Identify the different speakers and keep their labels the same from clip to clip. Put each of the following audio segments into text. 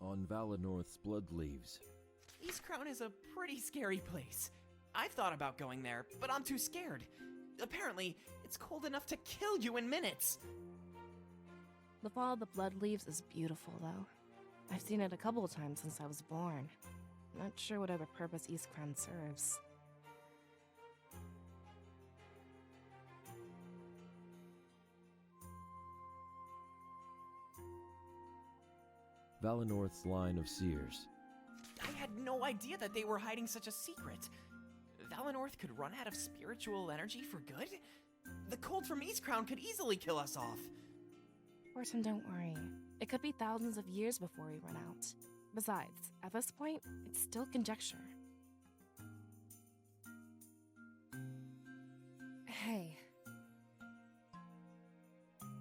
Speaker 1: on Valenorth's blood leaves.
Speaker 2: Eastcrown is a pretty scary place. I've thought about going there, but I'm too scared. Apparently, it's cold enough to kill you in minutes.
Speaker 3: The Fall of the Blood Leaves is beautiful, though. I've seen it a couple of times since I was born. Not sure what other purpose Eastcrown serves.
Speaker 1: Valenorth's line of seers.
Speaker 2: I had no idea that they were hiding such a secret. Valenorth could run out of spiritual energy for good? The cold from Eastcrown could easily kill us off.
Speaker 3: Orson, don't worry. It could be thousands of years before we run out. Besides, at this point, it's still conjecture. Hey.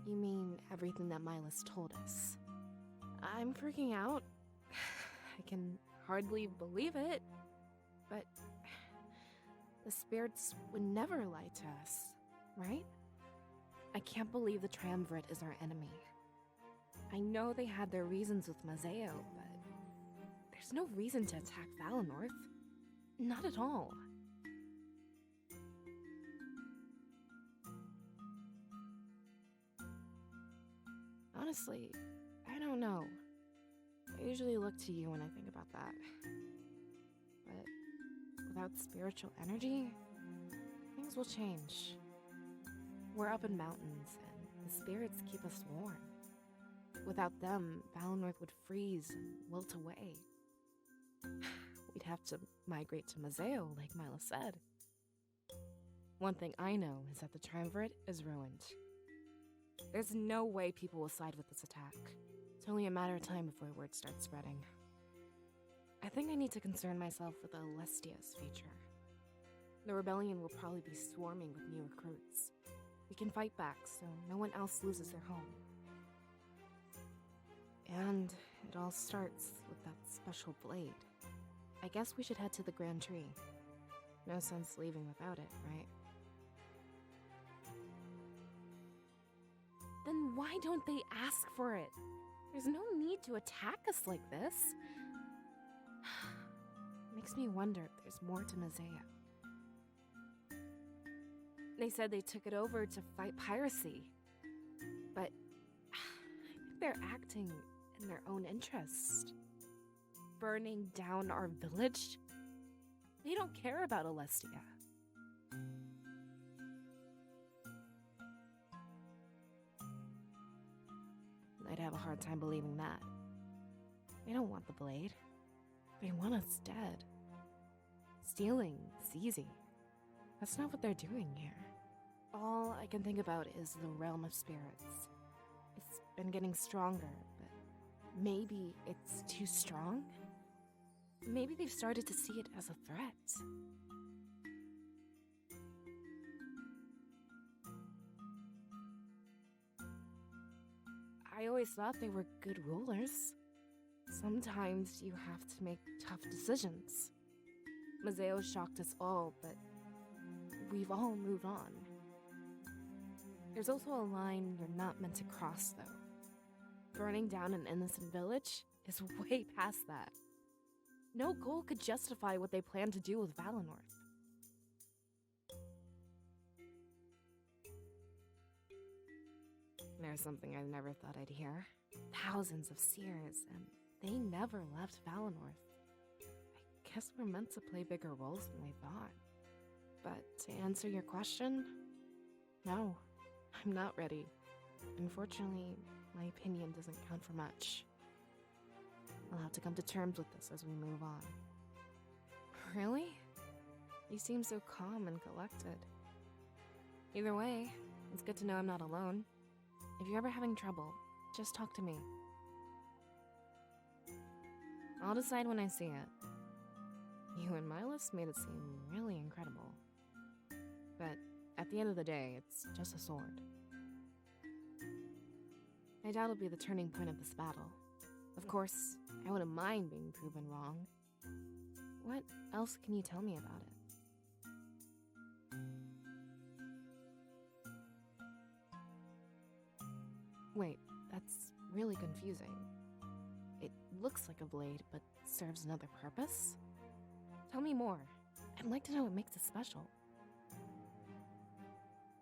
Speaker 3: You mean everything that Milas told us? I'm freaking out. I can hardly believe it. But the spirits would never lie to us, right? I can't believe the Triumvirate is our enemy. I know they had their reasons with Mazeo, but there's no reason to attack Valenorth. Not at all. Honestly, I don't know. I usually look to you when I think about that. But without spiritual energy, things will change. We're up in mountains, and the spirits keep us warm. Without them, Valenorth would freeze and wilt away. We'd have to migrate to Mazeo, like Mila said. One thing I know is that the Triumvirate is ruined. There's no way people will side with this attack. It's only a matter of time before word starts spreading. I think I need to concern myself with Alestia's future. The rebellion will probably be swarming with new recruits. We can fight back so no one else loses their home. And it all starts with that special blade. I guess we should head to the Grand Tree. No sense leaving without it, right? Then why don't they ask for it? There's no need to attack us like this. Makes me wonder if there's more to Mazeo. They said they took it over to fight piracy. But I think they're acting in their own interest. Burning down our village? They don't care about Alestia. I'd have a hard time believing that. They don't want the blade. They want us dead. Stealing is easy. That's not what they're doing here. All I can think about is the realm of spirits. It's been getting stronger, but maybe it's too strong? Maybe they've started to see it as a threat. I always thought they were good rulers. Sometimes you have to make tough decisions. Mazeo shocked us all, but we've all moved on. There's also a line you're not meant to cross, though. Burning down an innocent village is way past that. No goal could justify what they plan to do with Valenorth. There's something I never thought I'd hear. Thousands of seers, and they never left Valenorth. I guess we're meant to play bigger roles than we thought. But to answer your question, no, I'm not ready. Unfortunately, my opinion doesn't count for much. I'll have to come to terms with this as we move on. Really? You seem so calm and collected. Either way, it's good to know I'm not alone. If you're ever having trouble, just talk to me. I'll decide when I see it. You and Milas made it seem really incredible. But at the end of the day, it's just a sword. I doubt it'll be the turning point of this battle. Of course, I wouldn't mind being proven wrong. What else can you tell me about it? Wait, that's really confusing. It looks like a blade but serves another purpose? Tell me more. I'd like to know what makes it special.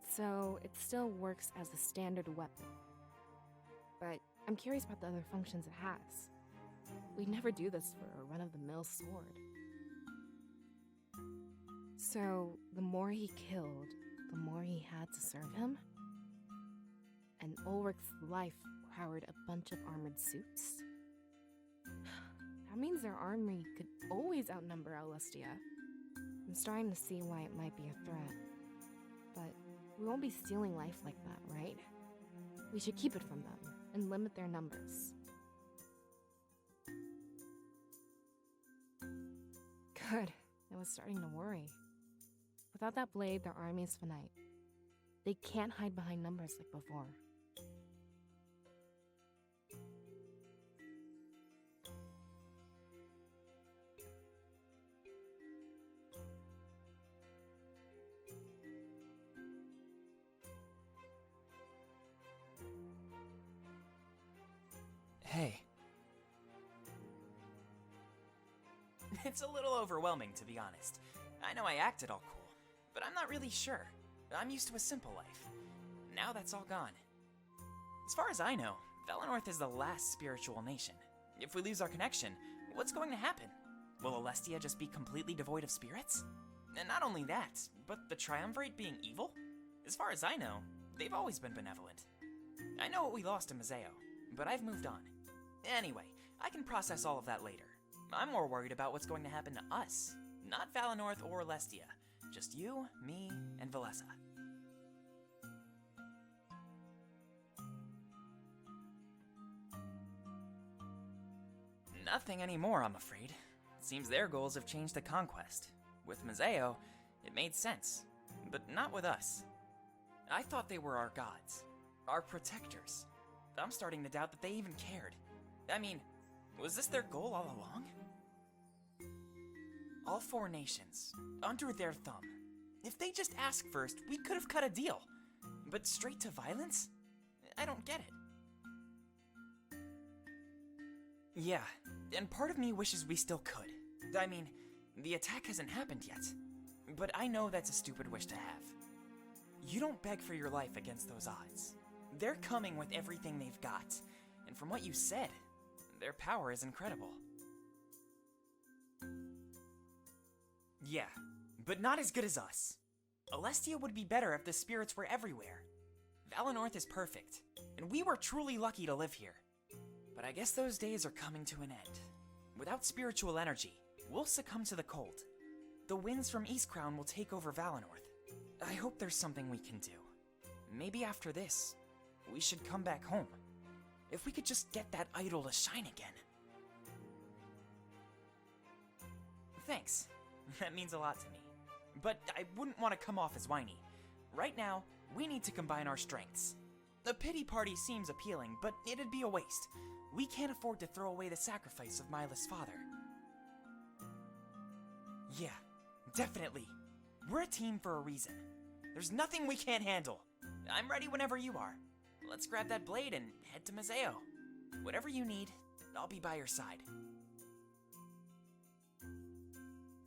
Speaker 3: So, it still works as a standard weapon. But I'm curious about the other functions it has. We'd never do this for a run-of-the-mill sword. So, the more he killed, the more he had to serve him? And Ulrich's life powered a bunch of armored suits? That means their army could always outnumber Alestia. I'm starting to see why it might be a threat. But we won't be stealing life like that, right? We should keep it from them and limit their numbers. Good. I was starting to worry. Without that blade, their army's finite. They can't hide behind numbers like before.
Speaker 2: Hey. It's a little overwhelming, to be honest. I know I acted all cool, but I'm not really sure. I'm used to a simple life. Now that's all gone. As far as I know, Valenorth is the last spiritual nation. If we lose our connection, what's going to happen? Will Alestia just be completely devoid of spirits? And not only that, but the Triumvirate being evil? As far as I know, they've always been benevolent. I know what we lost in Mazeo, but I've moved on. Anyway, I can process all of that later. I'm more worried about what's going to happen to us. Not Valenorth or Alestia. Just you, me, and Valessa. Nothing anymore, I'm afraid. Seems their goals have changed to conquest. With Mazeo, it made sense. But not with us. I thought they were our gods. Our protectors. I'm starting to doubt that they even cared. I mean, was this their goal all along? All 4 nations, under their thumb. If they just asked first, we could have cut a deal. But straight to violence? I don't get it. Yeah, and part of me wishes we still could. I mean, the attack hasn't happened yet. But I know that's a stupid wish to have. You don't beg for your life against those odds. They're coming with everything they've got. And from what you said, their power is incredible. Yeah, but not as good as us. Alestia would be better if the spirits were everywhere. Valenorth is perfect, and we were truly lucky to live here. But I guess those days are coming to an end. Without spiritual energy, we'll succumb to the cold. The winds from Eastcrown will take over Valenorth. I hope there's something we can do. Maybe after this, we should come back home. If we could just get that idol to shine again. Thanks. That means a lot to me. But I wouldn't want to come off as whiny. Right now, we need to combine our strengths. The pity party seems appealing, but it'd be a waste. We can't afford to throw away the sacrifice of Myla's father. Yeah, definitely. We're a team for a reason. There's nothing we can't handle. I'm ready whenever you are. Let's grab that blade and head to Mazeo. Whatever you need, I'll be by your side.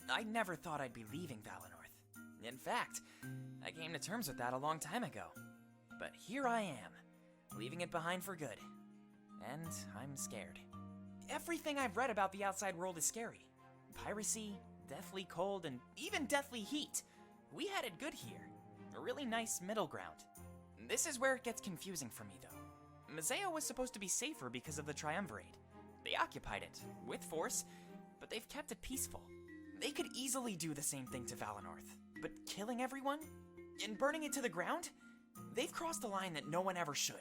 Speaker 2: I never thought I'd be leaving Valenorth. In fact, I came to terms with that a long time ago. But here I am, leaving it behind for good. And I'm scared. Everything I've read about the outside world is scary. Piracy, deathly cold, and even deathly heat. We had it good here. A really nice middle ground. This is where it gets confusing for me, though. Mazeo was supposed to be safer because of the Triumvirate. They occupied it, with force, but they've kept it peaceful. They could easily do the same thing to Valenorth, but killing everyone? And burning it to the ground? They've crossed a line that no one ever should.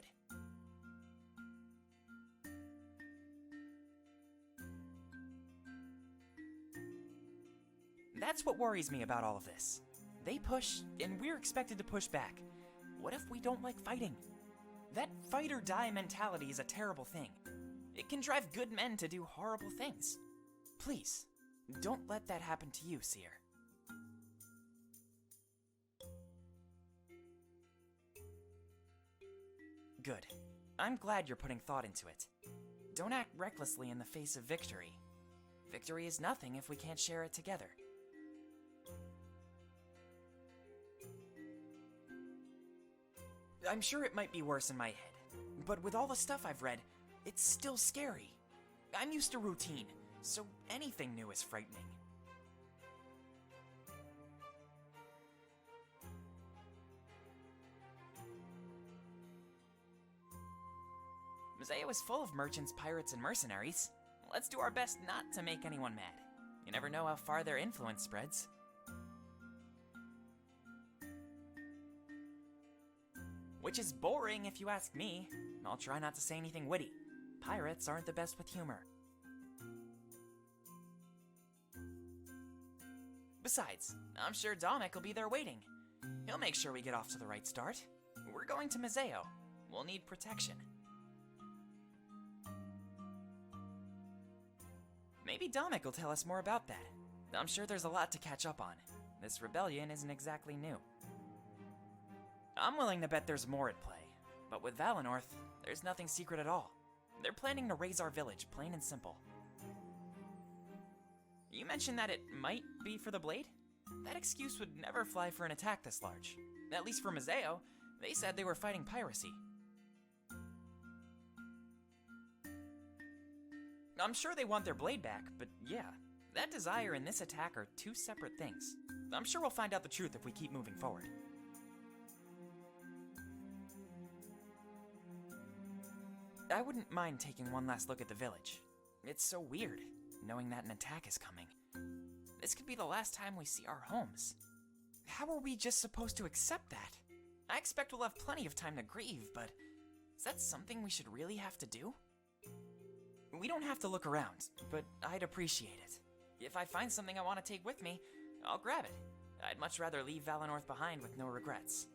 Speaker 2: That's what worries me about all of this. They push, and we're expected to push back. What if we don't like fighting? That fight or die mentality is a terrible thing. It can drive good men to do horrible things. Please, don't let that happen to you, Seer. Good. I'm glad you're putting thought into it. Don't act recklessly in the face of victory. Victory is nothing if we can't share it together. I'm sure it might be worse in my head, but with all the stuff I've read, it's still scary. I'm used to routine, so anything new is frightening. Mazeo is full of merchants, pirates, and mercenaries. Let's do our best not to make anyone mad. You never know how far their influence spreads. Which is boring if you ask me. I'll try not to say anything witty. Pirates aren't the best with humor. Besides, I'm sure Dominic will be there waiting. He'll make sure we get off to the right start. We're going to Mazeo. We'll need protection. Maybe Dominic will tell us more about that. I'm sure there's a lot to catch up on. This rebellion isn't exactly new. I'm willing to bet there's more at play, but with Valenorth, there's nothing secret at all. They're planning to raise our village, plain and simple. You mentioned that it might be for the blade? That excuse would never fly for an attack this large. At least for Mazeo, they said they were fighting piracy. I'm sure they want their blade back, but yeah, that desire and this attack are two separate things. I'm sure we'll find out the truth if we keep moving forward. I wouldn't mind taking one last look at the village. It's so weird, knowing that an attack is coming. This could be the last time we see our homes. How are we just supposed to accept that? I expect we'll have plenty of time to grieve, but is that something we should really have to do? We don't have to look around, but I'd appreciate it. If I find something I want to take with me, I'll grab it. I'd much rather leave Valenorth behind with no regrets.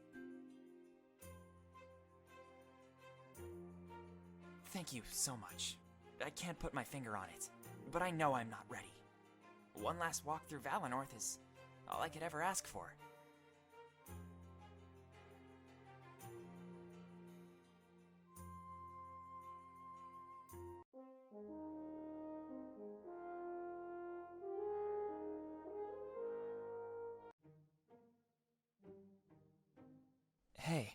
Speaker 2: Thank you so much. I can't put my finger on it, but I know I'm not ready. One last walk through Valenorth is all I could ever ask for. Hey.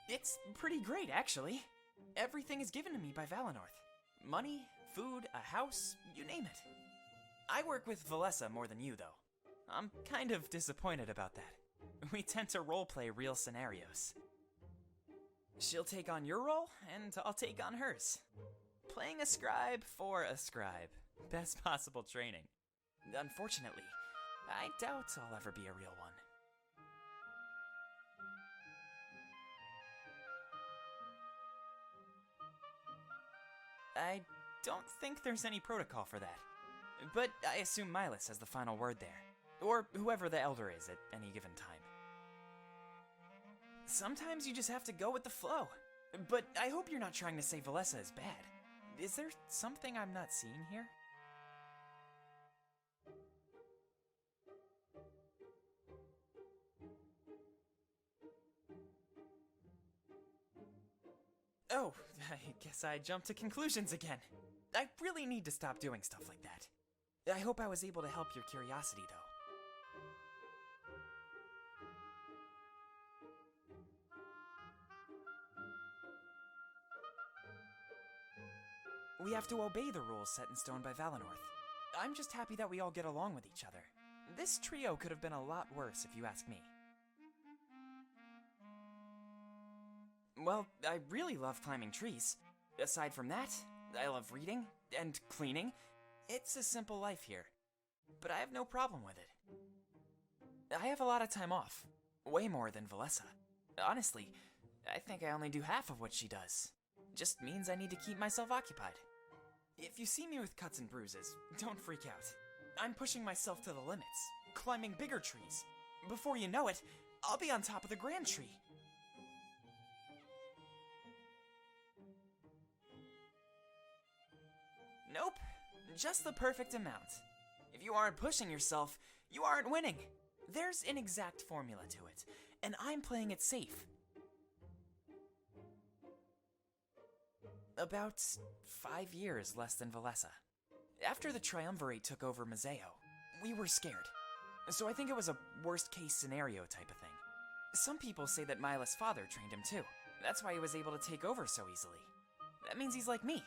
Speaker 2: It's pretty great, actually. Everything is given to me by Valenorth. Money, food, a house, you name it. I work with Valessa more than you, though. I'm kind of disappointed about that. We tend to roleplay real scenarios. She'll take on your role, and I'll take on hers. Playing a scribe for a scribe. Best possible training. Unfortunately, I doubt I'll ever be a real one. I don't think there's any protocol for that. But I assume Milas has the final word there. Or whoever the Elder is at any given time. Sometimes you just have to go with the flow. But I hope you're not trying to say Valessa is bad. Is there something I'm not seeing here? Oh, I guess I jumped to conclusions again. I really need to stop doing stuff like that. I hope I was able to help your curiosity, though. We have to obey the rules set in stone by Valenorth. I'm just happy that we all get along with each other. This trio could have been a lot worse, if you ask me. Well, I really love climbing trees. Aside from that, I love reading and cleaning. It's a simple life here, but I have no problem with it. I have a lot of time off, way more than Valessa. Honestly, I think I only do half of what she does. Just means I need to keep myself occupied. If you see me with cuts and bruises, don't freak out. I'm pushing myself to the limits, climbing bigger trees. Before you know it, I'll be on top of the Grand Tree. Nope, just the perfect amount. If you aren't pushing yourself, you aren't winning. There's an exact formula to it, and I'm playing it safe. About 5 years less than Valessa. After the Triumvirate took over Mazeo, we were scared. So I think it was a worst-case scenario type of thing. Some people say that Mila's father trained him too. That's why he was able to take over so easily. That means he's like me,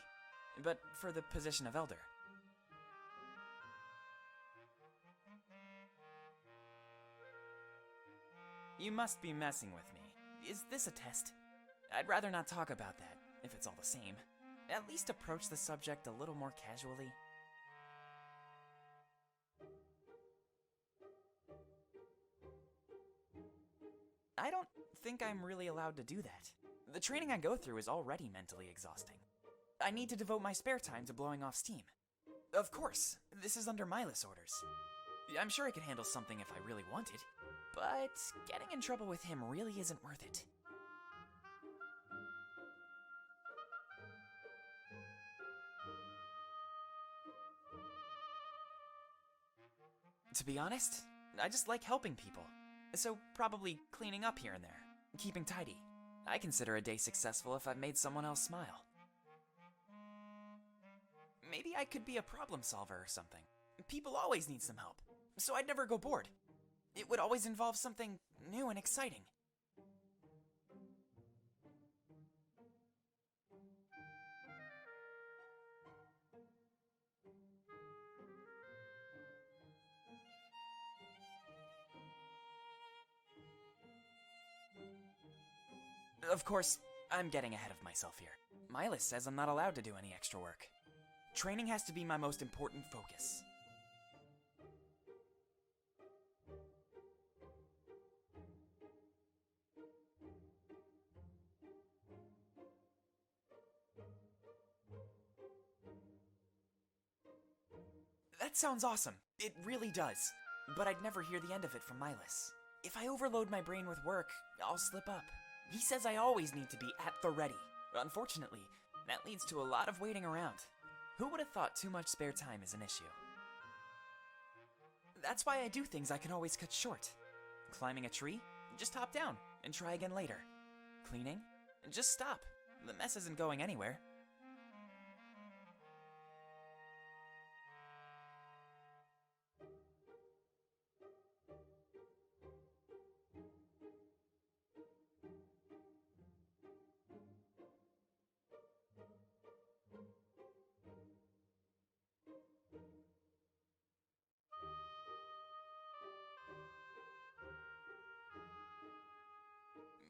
Speaker 2: but for the position of Elder. You must be messing with me. Is this a test? I'd rather not talk about that, if it's all the same. At least approach the subject a little more casually. I don't think I'm really allowed to do that. The training I go through is already mentally exhausting. I need to devote my spare time to blowing off steam. Of course, this is under Milas' orders. I'm sure I could handle something if I really wanted, but getting in trouble with him really isn't worth it. To be honest, I just like helping people. So probably cleaning up here and there, keeping tidy. I consider a day successful if I've made someone else smile. Maybe I could be a problem solver or something. People always need some help, so I'd never go bored. It would always involve something new and exciting. Of course, I'm getting ahead of myself here. Milas says I'm not allowed to do any extra work. Training has to be my most important focus. That sounds awesome. It really does. But I'd never hear the end of it from Milas. If I overload my brain with work, I'll slip up. He says I always need to be at the ready. Unfortunately, that leads to a lot of waiting around. Who would have thought too much spare time is an issue? That's why I do things I can always cut short. Climbing a tree? Just hop down and try again later. Cleaning? Just stop. The mess isn't going anywhere.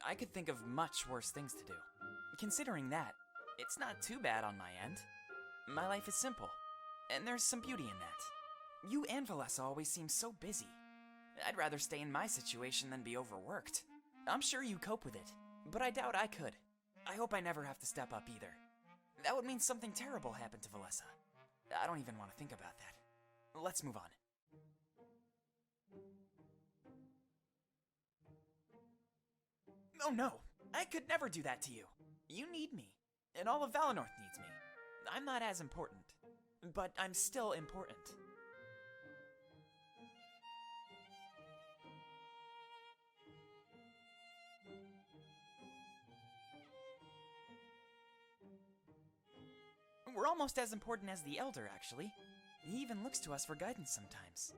Speaker 2: I could think of much worse things to do. Considering that, it's not too bad on my end. My life is simple, and there's some beauty in that. You and Valessa always seem so busy. I'd rather stay in my situation than be overworked. I'm sure you cope with it, but I doubt I could. I hope I never have to step up either. That would mean something terrible happened to Valessa. I don't even want to think about that. Let's move on. Oh no, I could never do that to you. You need me, and all of Valinor needs me. I'm not as important, but I'm still important. We're almost as important as the Elder, actually. He even looks to us for guidance sometimes.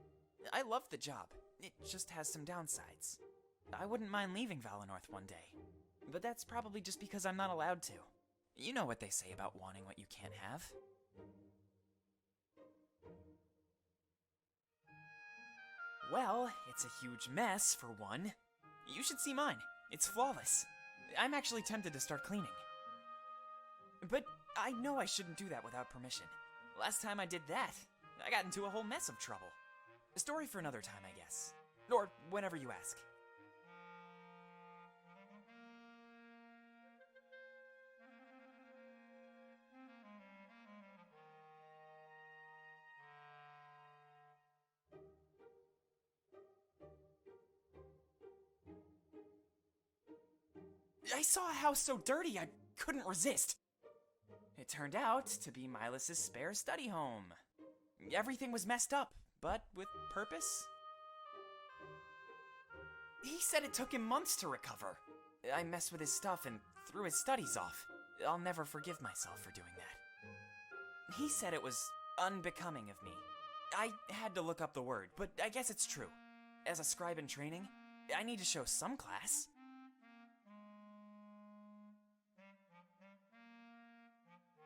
Speaker 2: I love the job. It just has some downsides. I wouldn't mind leaving Valinor one day, but that's probably just because I'm not allowed to. You know what they say about wanting what you can't have. Well, it's a huge mess, for one. You should see mine. It's flawless. I'm actually tempted to start cleaning. But I know I shouldn't do that without permission. Last time I did that, I got into a whole mess of trouble. A story for another time, I guess. Or whenever you ask. I saw a house so dirty I couldn't resist. It turned out to be Milus's spare study home. Everything was messed up, but with purpose. He said it took him months to recover. I messed with his stuff and threw his studies off. I'll never forgive myself for doing that. He said it was unbecoming of me. I had to look up the word, but I guess it's true. As a scribe in training, I need to show some class.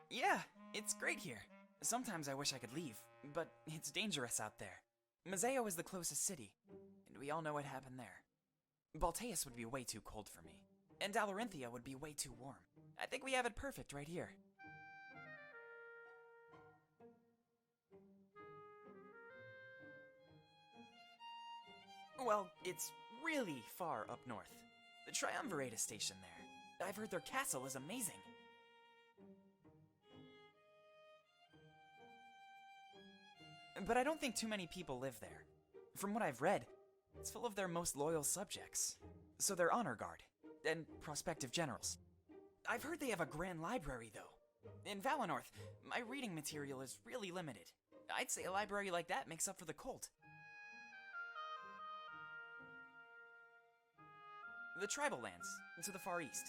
Speaker 2: Yeah, it's great here. Sometimes I wish I could leave, but it's dangerous out there. Mazeo is the closest city, and we all know what happened there. Balteus would be way too cold for me, and Dalarinthia would be way too warm. I think we have it perfect right here. Well, it's really far up north. The Triumvirate is stationed there. I've heard their castle is amazing. But I don't think too many people live there. From what I've read, it's full of their most loyal subjects. So they're honor guard, and prospective generals. I've heard they have a grand library, though. In Valinor, my reading material is really limited. I'd say a library like that makes up for the cold. The tribal lands, to the far east.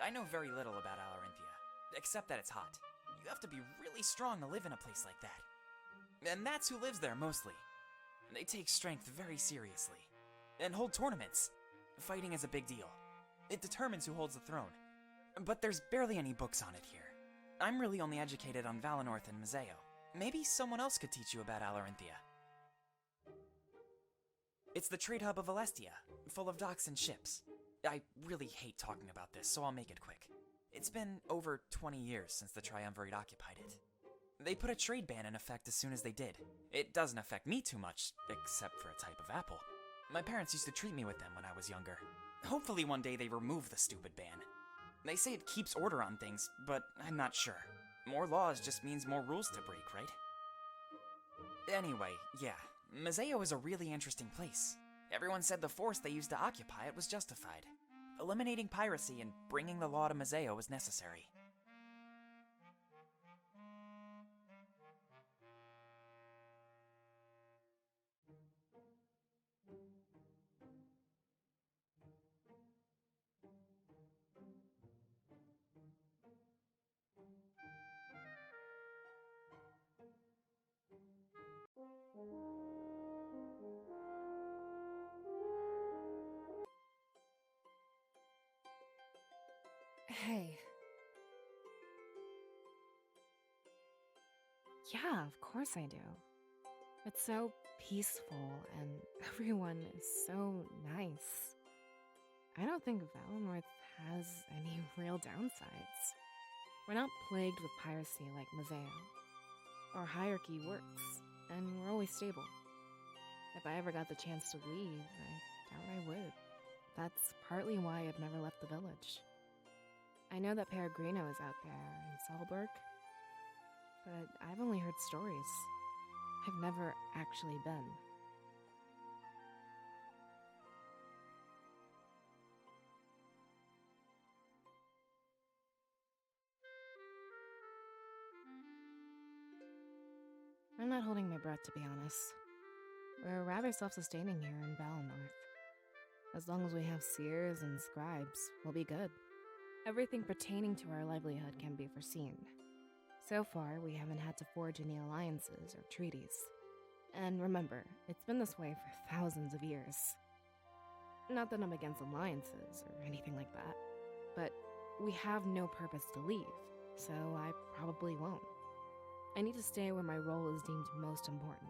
Speaker 2: I know very little about Alarinthia, except that it's hot. You have to be really strong to live in a place like that. And that's who lives there mostly. They take strength very seriously, and hold tournaments. Fighting is a big deal. It determines who holds the throne. But there's barely any books on it here. I'm really only educated on Valinor and Mazeo. Maybe someone else could teach you about Alarinthia. It's the trade hub of Alestia, full of docks and ships. I really hate talking about this, so I'll make it quick. It's been over 20 years since the Triumvirate occupied it. They put a trade ban in effect as soon as they did. It doesn't affect me too much, except for a type of apple. My parents used to treat me with them when I was younger. Hopefully one day they remove the stupid ban. They say it keeps order on things, but I'm not sure. More laws just means more rules to break, right? Anyway, yeah, Mazeo is a really interesting place. Everyone said the force they used to occupy it was justified. Eliminating piracy and bringing the law to Mazeo was necessary.
Speaker 3: Hey. Yeah, of course I do. It's so peaceful and everyone is so nice. I don't think Valinor has any real downsides. We're not plagued with piracy like Mazeo. Our hierarchy works, and we're always stable. If I ever got the chance to leave, I doubt I would. That's partly why I've never left the village. I know that Peregrino is out there in Salberg, but I've only heard stories. I've never actually been. I'm not holding my breath, to be honest. We're rather self-sustaining here in Valinor. As long as we have seers and scribes, we'll be good. Everything pertaining to our livelihood can be foreseen. So far, we haven't had to forge any alliances or treaties. And remember, it's been this way for thousands of years. Not that I'm against alliances or anything like that, but we have no purpose to leave, so I probably won't. I need to stay where my role is deemed most important.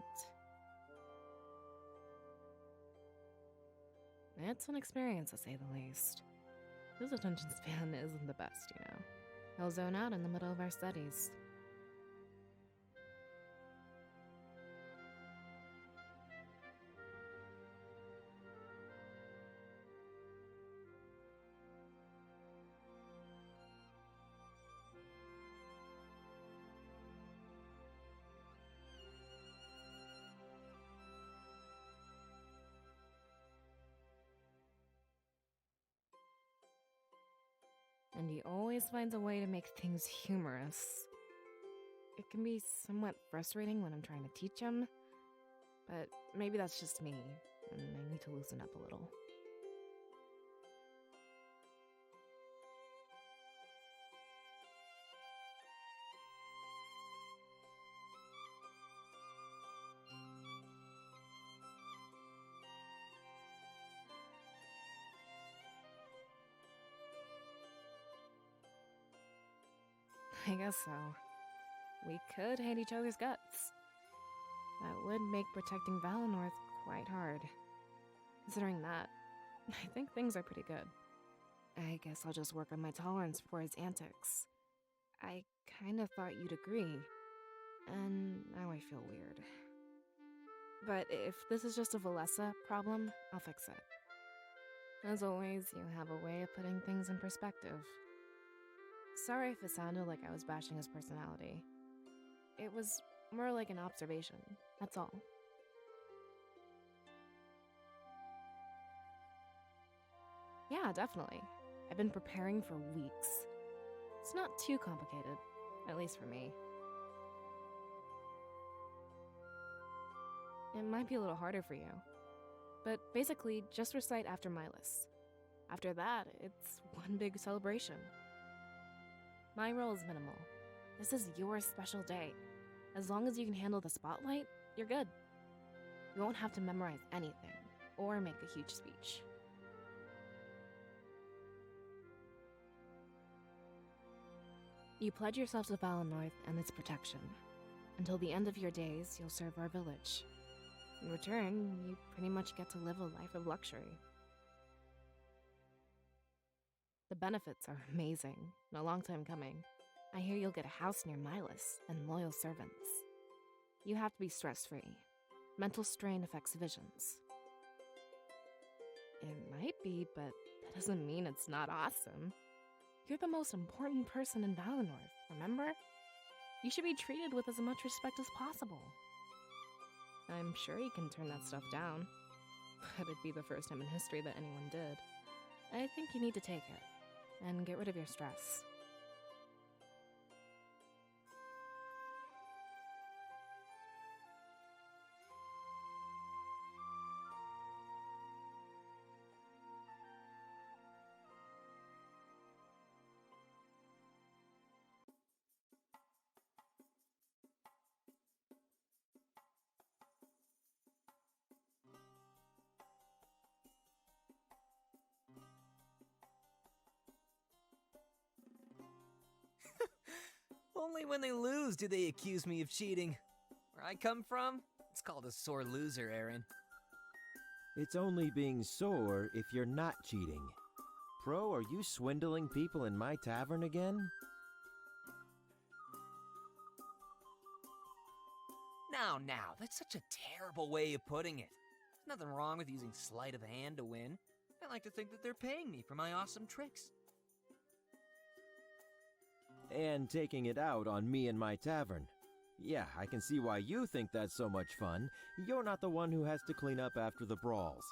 Speaker 3: It's an experience, to say the least. His attention span isn't the best, you know. He'll zone out in the middle of our studies. And he always finds a way to make things humorous. it can be somewhat frustrating when I'm trying to teach him, but maybe that's just me, and I need to loosen up a little. I guess so. We could hate each other's guts. That would make protecting Valinor quite hard. Considering that, I think things are pretty good. I guess I'll just work on my tolerance for his antics. I kinda thought you'd agree, and now I feel weird. But if this is just a Valessa problem, I'll fix it. As always, you have a way of putting things in perspective. Sorry if it sounded like I was bashing his personality. It was more like an observation, that's all. Yeah, definitely. I've been preparing for weeks. It's not too complicated, at least for me. It might be a little harder for you, but basically just recite after Milas. After that, it's one big celebration. My role is minimal. This is your special day. As long as you can handle the spotlight, you're good. You won't have to memorize anything, or make a huge speech. You pledge yourself to Valinor and its protection. Until the end of your days, you'll serve our village. In return, you pretty much get to live a life of luxury. The benefits are amazing, and a long time coming. I hear you'll get a house near Milas and loyal servants. You have to be stress-free. Mental strain affects visions. It might be, but that doesn't mean it's not awesome. You're the most important person in Valinor, remember? You should be treated with as much respect as possible. I'm sure you can turn that stuff down, but it'd be the first time in history that anyone did. I think you need to take it, and get rid of your stress.
Speaker 4: Only when they lose do they accuse me of cheating. Where I come from, it's called a sore loser, Aaron.
Speaker 1: It's only being sore if you're not cheating. Pro, are you swindling people in my tavern again?
Speaker 4: Now, that's such a terrible way of putting it. There's nothing wrong with using sleight of hand to win. I like to think that they're paying me for my awesome tricks.
Speaker 1: And taking it out on me and my tavern. Yeah, I can see why you think that's so much fun. You're not the one who has to clean up after the brawls.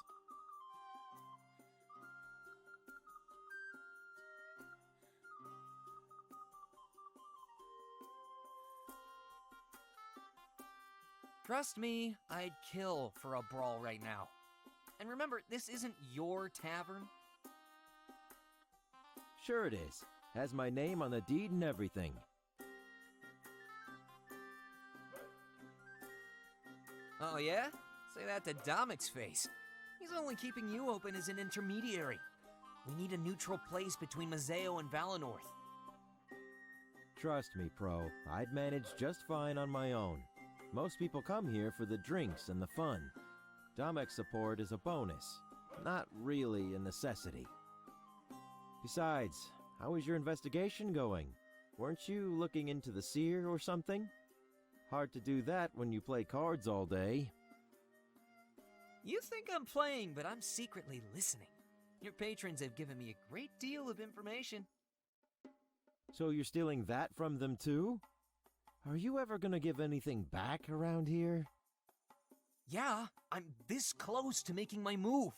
Speaker 4: Trust me, I'd kill for a brawl right now. And remember, this isn't your tavern.
Speaker 1: Sure it is. Has my name on the deed and everything.
Speaker 4: Oh yeah? Say that to Domic's face. He's only keeping you open as an intermediary. We need a neutral place between Mazeo and Valinor.
Speaker 1: Trust me, Pro. I'd manage just fine on my own. Most people come here for the drinks and the fun. Domic's support is a bonus, not really a necessity. Besides, how is your investigation going? Weren't you looking into the seer or something? Hard to do that when you play cards all day.
Speaker 4: You think I'm playing, but I'm secretly listening. Your patrons have given me a great deal of information.
Speaker 1: So you're stealing that from them too? Are you ever gonna give anything back around here?
Speaker 4: Yeah, I'm this close to making my move.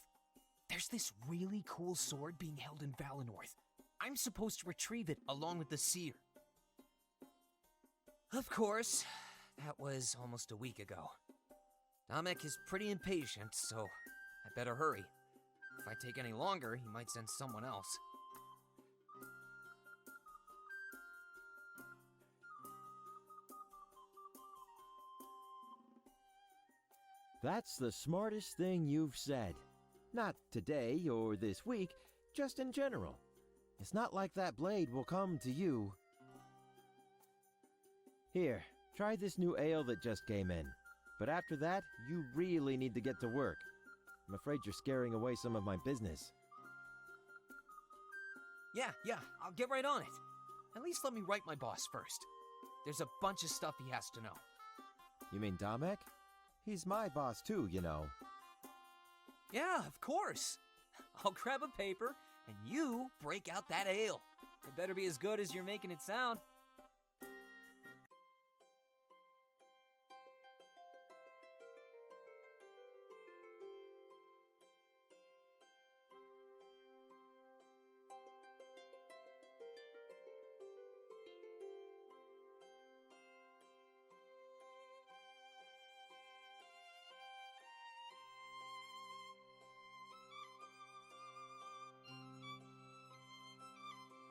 Speaker 4: There's this really cool sword being held in Valinor. I'm supposed to retrieve it along with the seer. Of course. That was almost a week ago. Namek is pretty impatient, so I better hurry. If I take any longer, he might send someone else.
Speaker 1: That's the smartest thing you've said. Not today or this week, just in general. It's not like that blade will come to you. Here, try this new ale that just came in. But after that, you really need to get to work. I'm afraid you're scaring away some of my business.
Speaker 4: Yeah, I'll get right on it. At least let me write my boss first. There's a bunch of stuff he has to know.
Speaker 1: You mean Damek? He's my boss too, you know.
Speaker 4: Yeah, of course. I'll grab a paper, and you break out that ale. It better be as good as you're making it sound.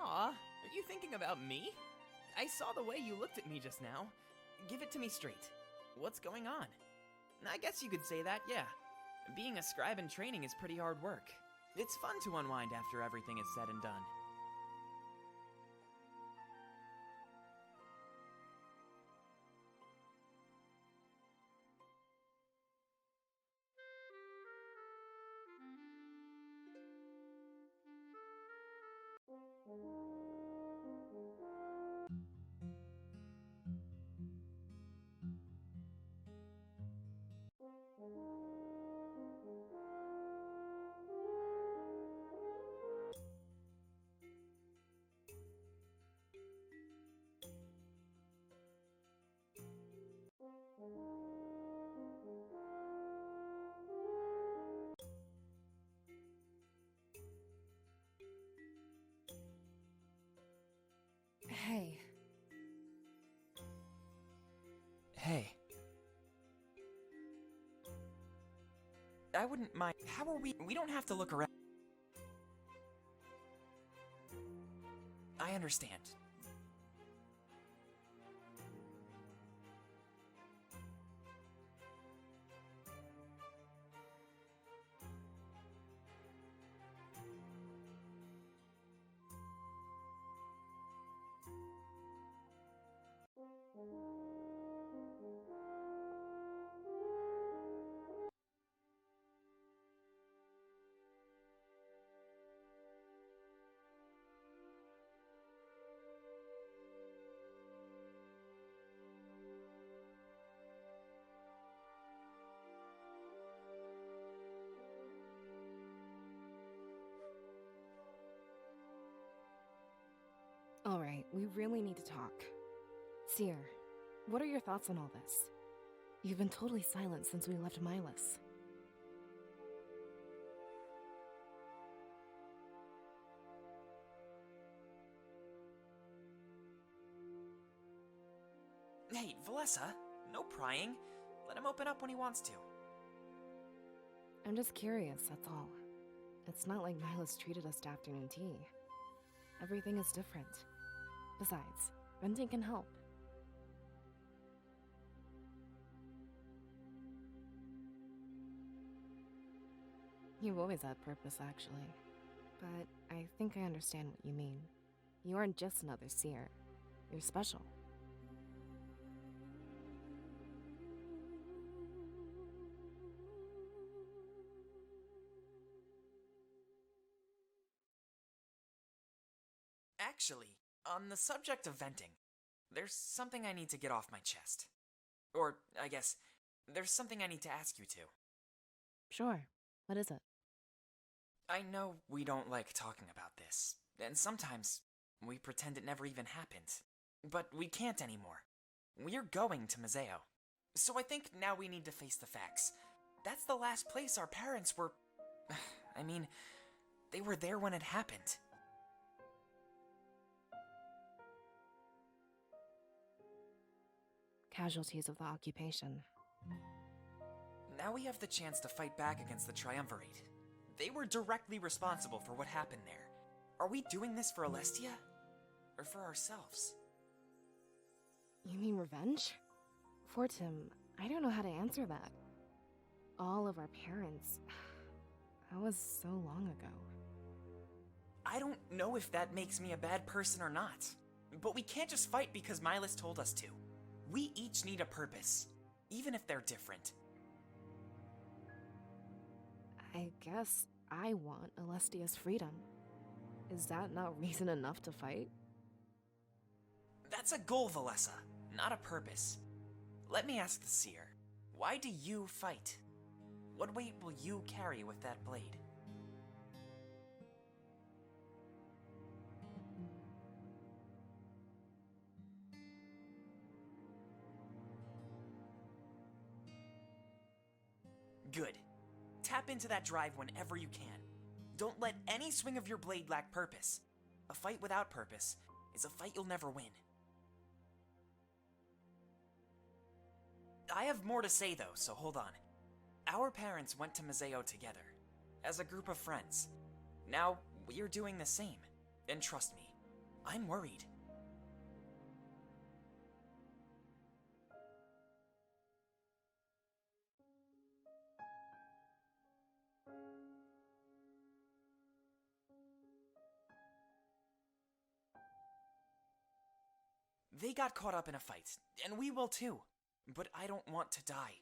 Speaker 2: Aw, are you thinking about me? I saw the way you looked at me just now. Give it to me straight. What's going on? I guess you could say that, yeah. Being a scribe in training is pretty hard work. It's fun to unwind after everything is said and done.
Speaker 3: Hey,
Speaker 2: Hey. I wouldn't mind. How are we? We don't have to look around. I understand.
Speaker 3: all right, we really need to talk. Seer, what are your thoughts on all this? You've been totally silent since we left Milas.
Speaker 2: Hey, Valessa, no prying. Let him open up when he wants to.
Speaker 3: I'm just curious, that's all. It's not like Milas treated us to afternoon tea. Everything is different. Besides, venting can help. You've always had purpose, actually. But I think I understand what you mean. You aren't just another seer. You're special.
Speaker 2: Actually, on the subject of venting, there's something I need to get off my chest. Or, I guess, there's something I need to ask you to.
Speaker 3: Sure. What is it?
Speaker 2: I know we don't like talking about this, and sometimes we pretend it never even happened. But we can't anymore. We're going to Mazeo. So I think now we need to face the facts. That's the last place our parents were... I mean, they were there when it happened.
Speaker 3: casualties of the occupation.
Speaker 2: Now we have the chance to fight back against the Triumvirate. They were directly responsible for what happened there. Are we doing this for Alestia? Or for ourselves?
Speaker 3: You mean revenge? Fortim, I don't know how to answer that. All of our parents. That was so long ago.
Speaker 2: I don't know if that makes me a bad person or not. But we can't just fight because Milas told us to. We each need a purpose, even if they're different.
Speaker 3: I guess I want Alestia's freedom. Is that not reason enough to fight?
Speaker 2: That's a goal, Valessa, not a purpose. Let me ask the Seer, why do you fight? What weight will you carry with that blade? Good. Tap into that drive whenever you can. Don't let any swing of your blade lack purpose. A fight without purpose is a fight you'll never win. I have more to say though, so hold on. Our parents went to Museo together, as a group of friends. Now, we're doing the same. And trust me, I'm worried. They got caught up in a fight, and we will too. But I don't want to die.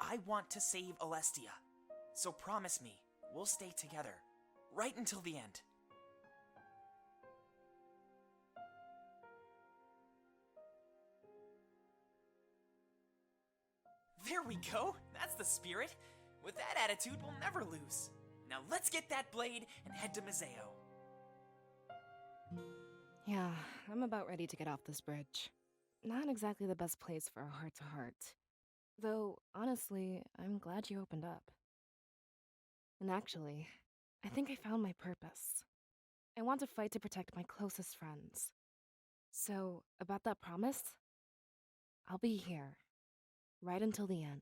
Speaker 2: I want to save Alestia. So promise me, we'll stay together, right until the end. There we go! That's the spirit! With that attitude, we'll never lose. Now let's get that blade and head to Museo.
Speaker 3: Yeah, I'm about ready to get off this bridge. Not exactly the best place for a heart-to-heart. Though, honestly, I'm glad you opened up. And actually, I think I found my purpose. I want to fight to protect my closest friends. So, about that promise, I'll be here, right until the end.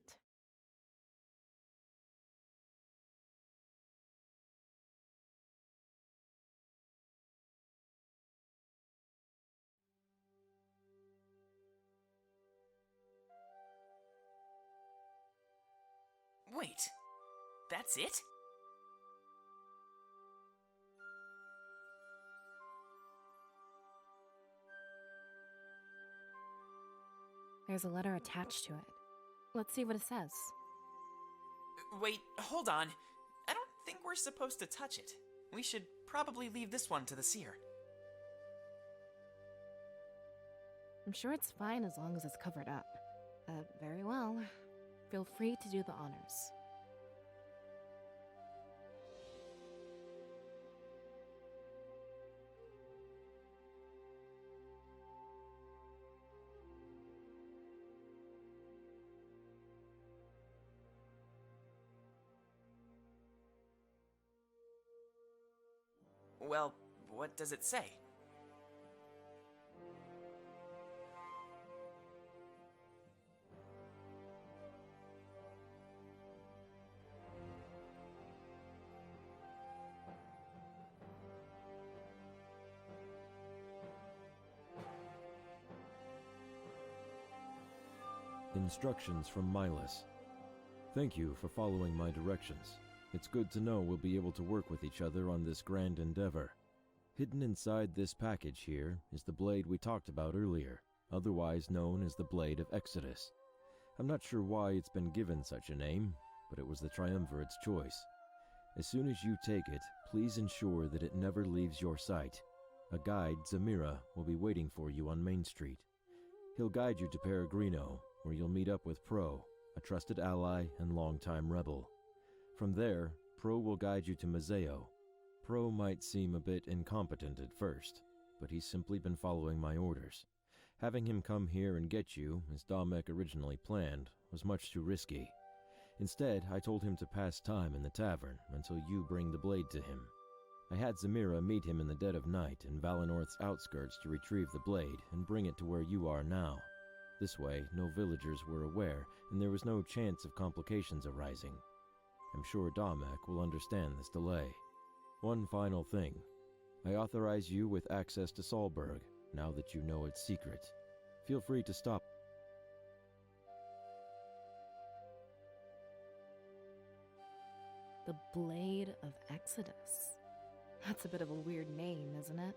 Speaker 2: Wait, that's it?
Speaker 3: There's a letter attached to it. Let's see what it says.
Speaker 2: Wait, hold on. I don't think we're supposed to touch it. We should probably leave this one to the Seer.
Speaker 3: I'm sure it's fine as long as it's covered up. Very well. Feel free to do the honors.
Speaker 2: Well, what does it say?
Speaker 1: Instructions from Milas. Thank you for following my directions. It's good to know we'll be able to work with each other on this grand endeavor. Hidden inside this package here is the blade we talked about earlier, otherwise known as the Blade of Exodus. I'm not sure why it's been given such a name, but it was the Triumvirate's choice. As soon as you take it, please ensure that it never leaves your sight. A guide, Zamira, will be waiting for you on Main Street. He'll guide you to Peregrino, where you'll meet up with Pro, a trusted ally and longtime rebel. From there, Pro will guide you to Museo. Pro might seem a bit incompetent at first, but he's simply been following my orders. Having him come here and get you, as Damek originally planned, was much too risky. Instead, I told him to pass time in the tavern until you bring the blade to him. I had Zamira meet him in the dead of night in Valenorth's outskirts to retrieve the blade and bring it to where you are now. This way, no villagers were aware, and there was no chance of complications arising. I'm sure Damek will understand this delay. One final thing. I authorize you with access to Solberg, now that you know its secret. Feel free to stop.
Speaker 3: The Blade of Exodus. That's a bit of a weird name, isn't it?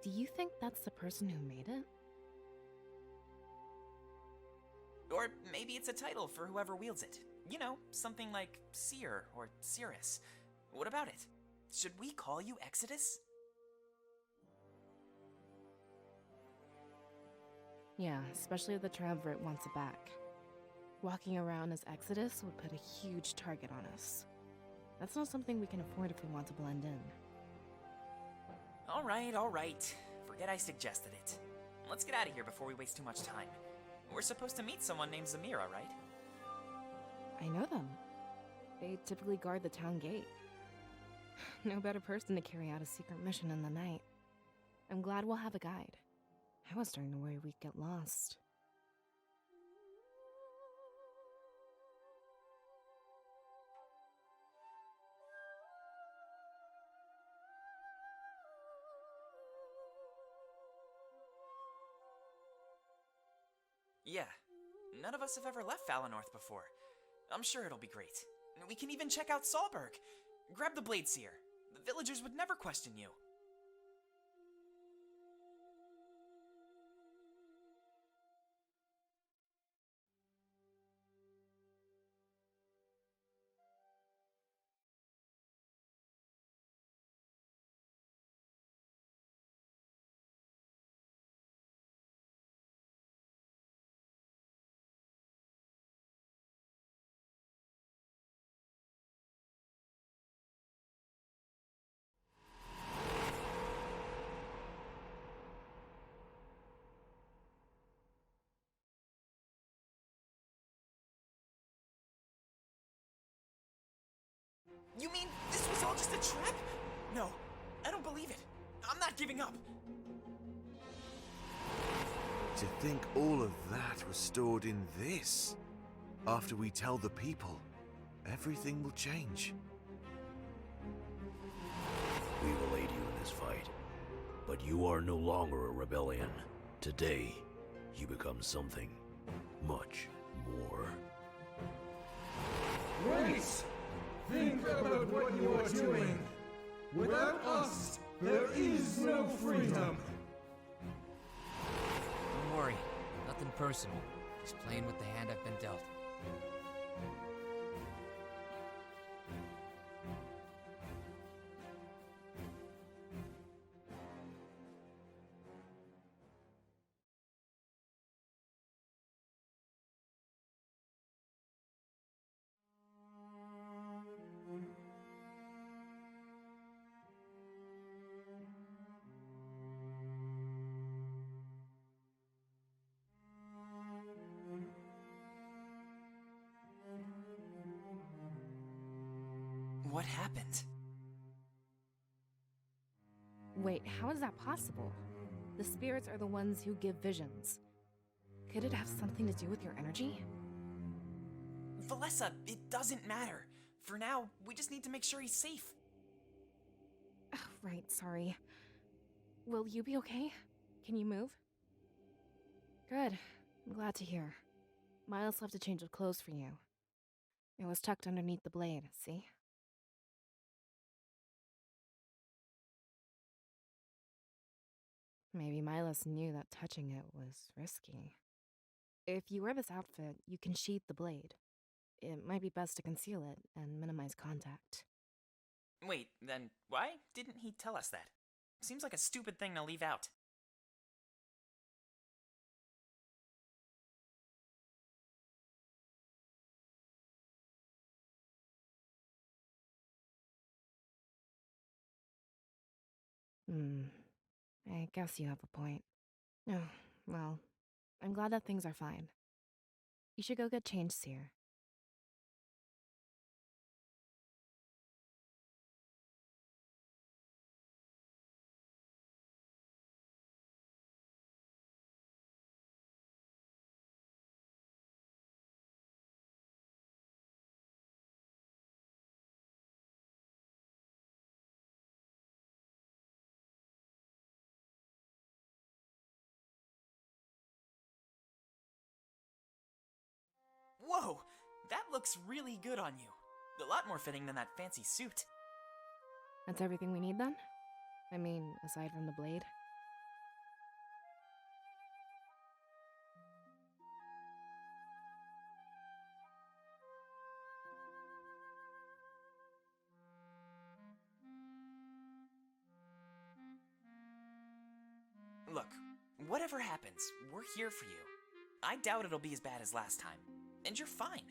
Speaker 3: Do you think that's the person who made it?
Speaker 2: Or maybe it's a title for whoever wields it. You know, something like Seer or Cirrus. What about it? Should we call you Exodus?
Speaker 3: Yeah, especially if the Triumvirate wants it back. Walking around as Exodus would put a huge target on us. That's not something we can afford if we want to blend in.
Speaker 2: All right. Forget I suggested it. Let's get out of here before we waste too much time. We're supposed to meet someone named Zamira, right?
Speaker 3: I know them. They typically guard the town gate. No better person to carry out a secret mission in the night. I'm glad we'll have a guide. I was starting to worry we'd get lost.
Speaker 2: Yeah. None of us have ever left Valinor before. I'm sure it'll be great. We can even check out Solberg. Grab the Blade Seer. The villagers would never question you. You mean this was all just a trap? No, I don't believe it. I'm not giving up.
Speaker 5: To think all of that was stored in this. After we tell the people, everything will change.
Speaker 6: We will aid you in this fight. But you are no longer a rebellion. Today, you become something much more.
Speaker 7: Wait! Think about what you are doing. Without us, there is no freedom.
Speaker 4: Don't worry, nothing personal. Just playing with the hand I've been dealt.
Speaker 2: What happened?
Speaker 3: Wait, how is that possible? The spirits are the ones who give visions. Could it have something to do with your energy?
Speaker 2: Valessa, it doesn't matter. For now, we just need to make sure he's safe.
Speaker 3: Oh, right, sorry. Will you be okay? Can you move? Good. I'm glad to hear. Miles left a change of clothes for you. It was tucked underneath the blade, see? Maybe Milos knew that touching it was risky. If you wear this outfit, you can sheath the blade. It might be best to conceal it and minimize contact.
Speaker 2: Wait, then why didn't he tell us that? Seems like a stupid thing to leave out.
Speaker 3: I guess you have a point. Oh, well, I'm glad that things are fine. You should go get changed, Seer.
Speaker 2: Whoa! That looks really good on you. A lot more fitting than that fancy suit.
Speaker 3: That's everything we need then? I mean, aside from the blade?
Speaker 2: Look, whatever happens, we're here for you. I doubt it'll be as bad as last time. And you're fine.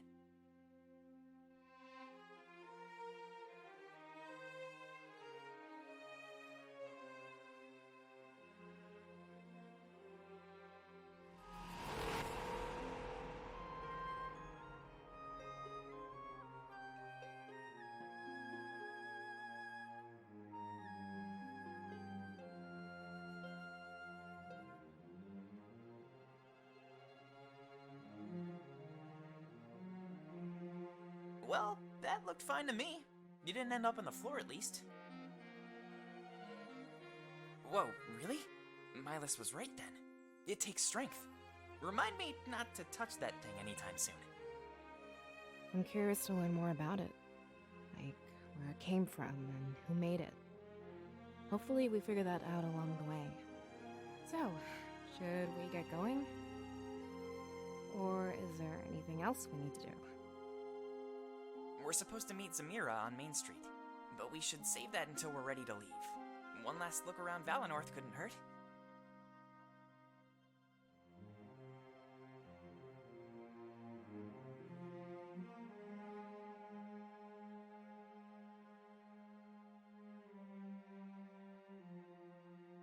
Speaker 2: Well, that looked fine to me. You didn't end up on the floor, at least. Whoa, really? Milas was right then. It takes strength. Remind me not to touch that thing anytime soon.
Speaker 3: I'm curious to learn more about it. Like, where it came from and who made it. Hopefully we figure that out along the way. So, should we get going? Or is there anything else we need to do?
Speaker 2: We're supposed to meet Zamira on Main Street, but we should save that until we're ready to leave. One last look around Valinor couldn't hurt.